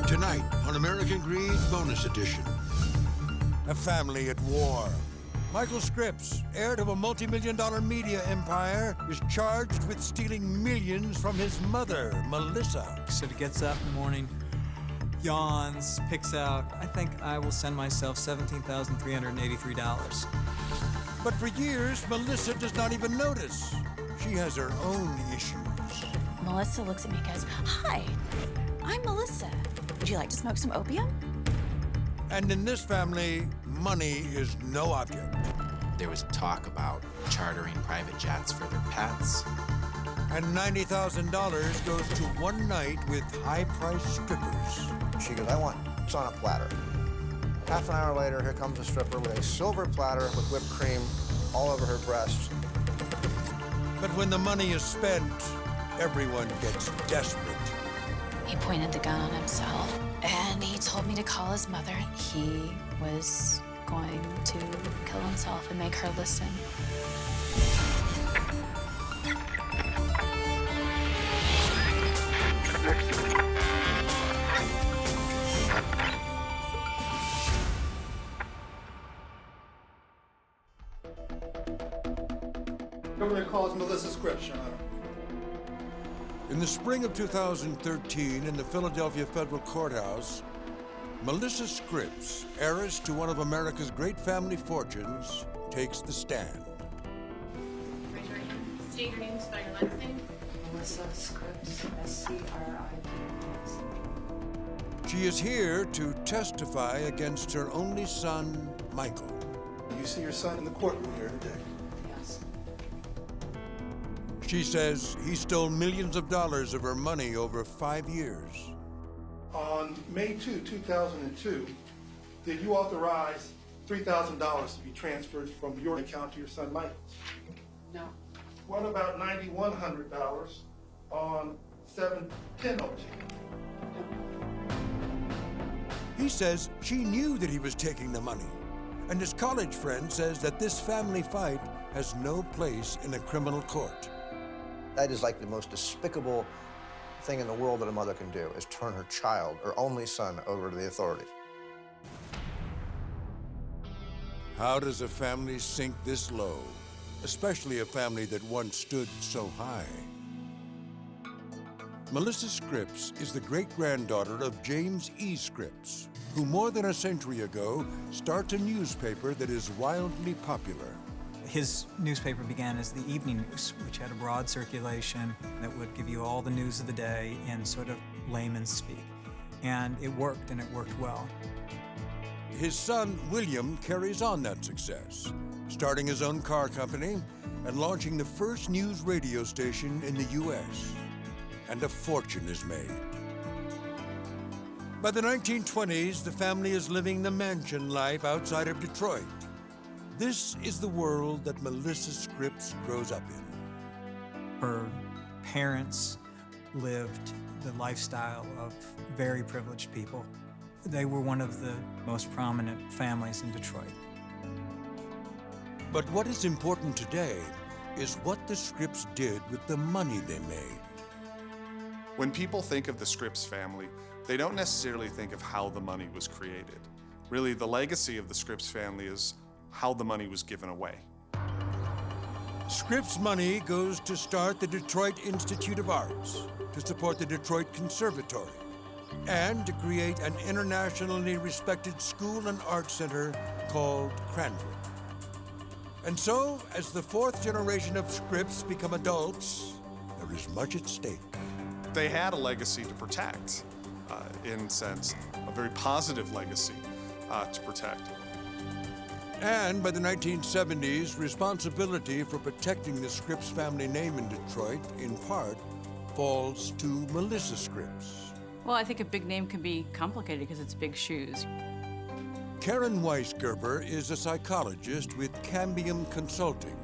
Tonight on American Greed Bonus Edition. A family at war. Michael Scripps, heir to a multi-million-dollar media empire, is charged with stealing millions from his mother, Melissa. So he gets up in the morning, yawns, picks out, I think I will send myself $17,383. But for years, Melissa does not even notice. She has her own issues. Melissa looks at me and goes, "Hi, I'm Melissa. Would you like to smoke some opium?" And in this family, money is no object. There was talk about chartering private jets for their pets. And $90,000 goes to one night with high-priced strippers. She goes, "I want it's on a platter." Half an hour later, here comes a stripper with a silver platter with whipped cream all over her breasts. But when the money is spent, everyone gets desperate. He pointed the gun on himself, and he told me to call his mother. He was going to kill himself and make her listen. Government calls Melissa Scripps, Your Honor. In the spring of 2013, in the Philadelphia Federal Courthouse, Melissa Scripps, heiress to one of America's great family fortunes, takes the stand. Raise your hand. State your name, spell your last name. Melissa Scripps, S-C-R-I-P-S. She is here to testify against her only son, Michael. You see your son in the courtroom here today. Yes. She says he stole millions of dollars of her money over 5 years. On May 2, 2002, did you authorize $3,000 to be transferred from your account to your son Michael's? No. What about $9,100 on 7/10/02? He says she knew that he was taking the money. And his college friend says that this family fight has no place in a criminal court. That is like the most despicable thing in the world that a mother can do, is turn her child, her only son, over to the authorities. How does a family sink this low? Especially a family that once stood so high. Melissa Scripps is the great-granddaughter of James E. Scripps, who more than a century ago starts a newspaper that is wildly popular. His newspaper began as the Evening News, which had a broad circulation that would give you all the news of the day in sort of layman's speak. And it worked, and it worked well. His son, William, carries on that success, starting his own car company and launching the first news radio station in the U.S. And a fortune is made. By the 1920s, the family is living the mansion life outside of Detroit. This is the world that Melissa Scripps grows up in. Her parents lived the lifestyle of very privileged people. They were one of the most prominent families in Detroit. But what is important today is what the Scripps did with the money they made. When people think of the Scripps family, they don't necessarily think of how the money was created. Really, the legacy of the Scripps family is how the money was given away. Scripps' money goes to start the Detroit Institute of Arts, to support the Detroit Conservatory, and to create an internationally respected school and art center called Cranbrook. And so, as the fourth generation of Scripps become adults, there is much at stake. They had a legacy to protect, in a sense, a very positive legacy to protect. And by the 1970s, responsibility for protecting the Scripps family name in Detroit, in part, falls to Melissa Scripps. Well, I think a big name can be complicated because it's big shoes. Karen Weisgerber is a psychologist with Cambium Consulting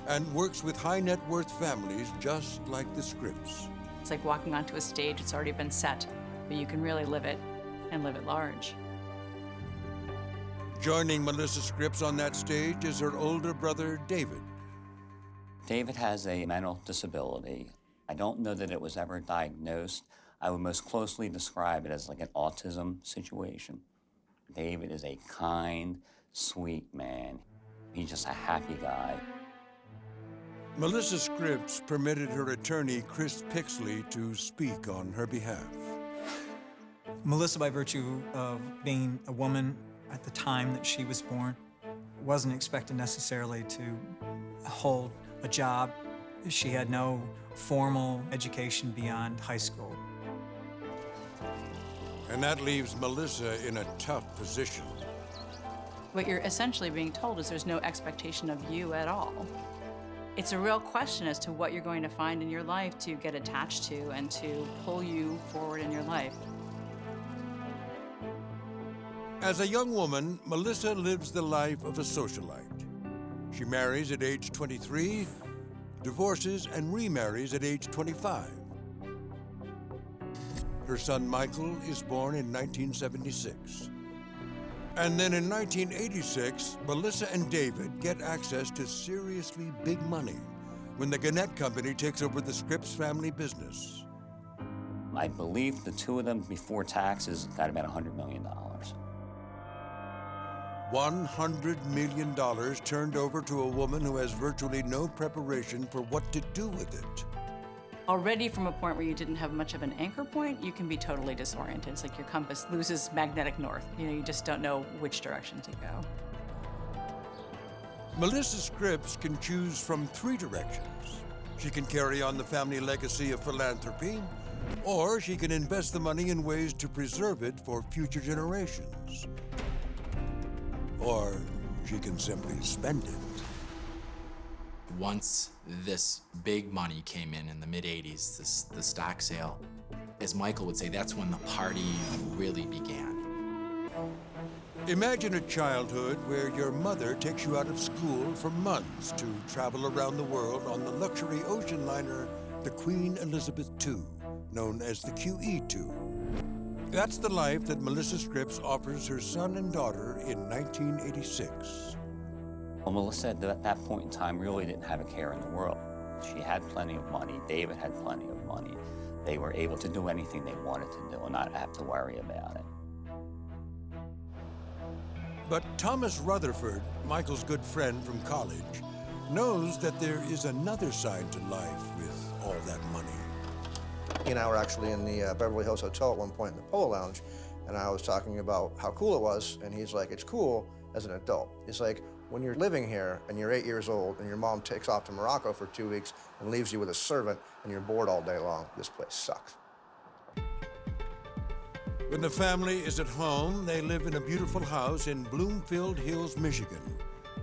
and works with high net worth families just like the Scripps. It's like walking onto a stage, it's already been set, but you can really live it and live it large. Joining Melissa Scripps on that stage is her older brother, David. David has a mental disability. I don't know that it was ever diagnosed. I would most closely describe it as like an autism situation. David is a kind, sweet man. He's just a happy guy. Melissa Scripps permitted her attorney, Chris Pixley, to speak on her behalf. Melissa, by virtue of being a woman at the time that she was born, wasn't expected necessarily to hold a job. She had no formal education beyond high school. And that leaves Melissa in a tough position. What you're essentially being told is there's no expectation of you at all. It's a real question as to what you're going to find in your life to get attached to and to pull you forward in your life. As a young woman, Melissa lives the life of a socialite. She marries at age 23, divorces and remarries at age 25. Her son Michael is born in 1976. And then in 1986, Melissa and David get access to seriously big money when the Gannett Company takes over the Scripps family business. I believe the two of them before taxes got about $100 million. $100 million turned over to a woman who has virtually no preparation for what to do with it. Already from a point where you didn't have much of an anchor point, you can be totally disoriented. It's like your compass loses magnetic north. You just don't know which direction to go. Melissa Scripps can choose from 3 directions. She can carry on the family legacy of philanthropy, or she can invest the money in ways to preserve it for future generations. Or she can simply spend it. Once this big money came in the mid-'80s, the stock sale, as Michael would say, that's when the party really began. Imagine a childhood where your mother takes you out of school for months to travel around the world on the luxury ocean liner, the Queen Elizabeth II, known as the QE2. That's the life that Melissa Scripps offers her son and daughter in 1986. Well, Melissa at that point in time really didn't have a care in the world. She had plenty of money. David had plenty of money. They were able to do anything they wanted to do and not have to worry about it. But Thomas Rutherford, Michael's good friend from college, knows that there is another side to life with all that money. He and I were actually in the Beverly Hills Hotel at one point in the Polo Lounge, and I was talking about how cool it was, and he's like, it's cool as an adult. He's like, when you're living here and you're 8 years old and your mom takes off to Morocco for 2 weeks and leaves you with a servant and you're bored all day long, this place sucks. When the family is at home, they live in a beautiful house in Bloomfield Hills, Michigan,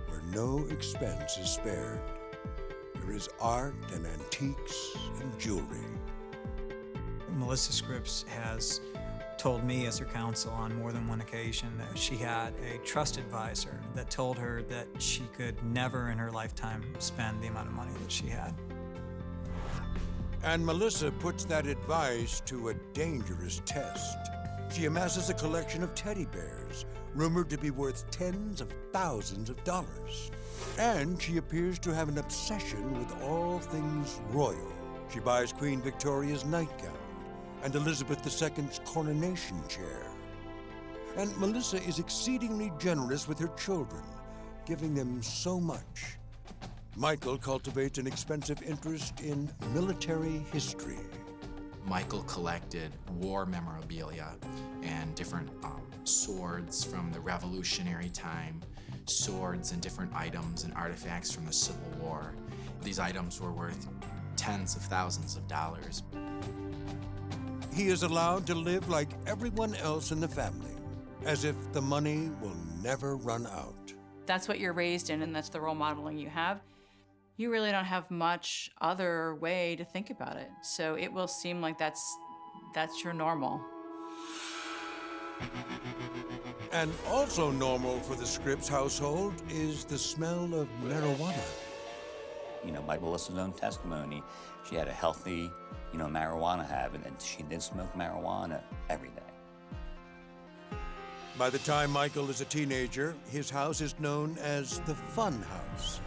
where no expense is spared. There is art and antiques and jewelry. Melissa Scripps has told me as her counsel on more than one occasion that she had a trust advisor that told her that she could never in her lifetime spend the amount of money that she had. And Melissa puts that advice to a dangerous test. She amasses a collection of teddy bears, rumored to be worth tens of thousands of dollars. And she appears to have an obsession with all things royal. She buys Queen Victoria's nightgown and Elizabeth II's coronation chair. And Melissa is exceedingly generous with her children, giving them so much. Michael cultivates an expensive interest in military history. Michael collected war memorabilia and different swords from the Revolutionary time, swords and different items and artifacts from the Civil War. These items were worth tens of thousands of dollars. He is allowed to live like everyone else in the family, as if the money will never run out. That's what you're raised in, and that's the role modeling you have. You really don't have much other way to think about it. So it will seem like that's your normal. And also normal for the Scripps household is the smell of marijuana. You know, by Melissa's own testimony, she had a healthy, marijuana habit, and she did smoke marijuana every day. By the time Michael is a teenager, his house is known as the Fun House.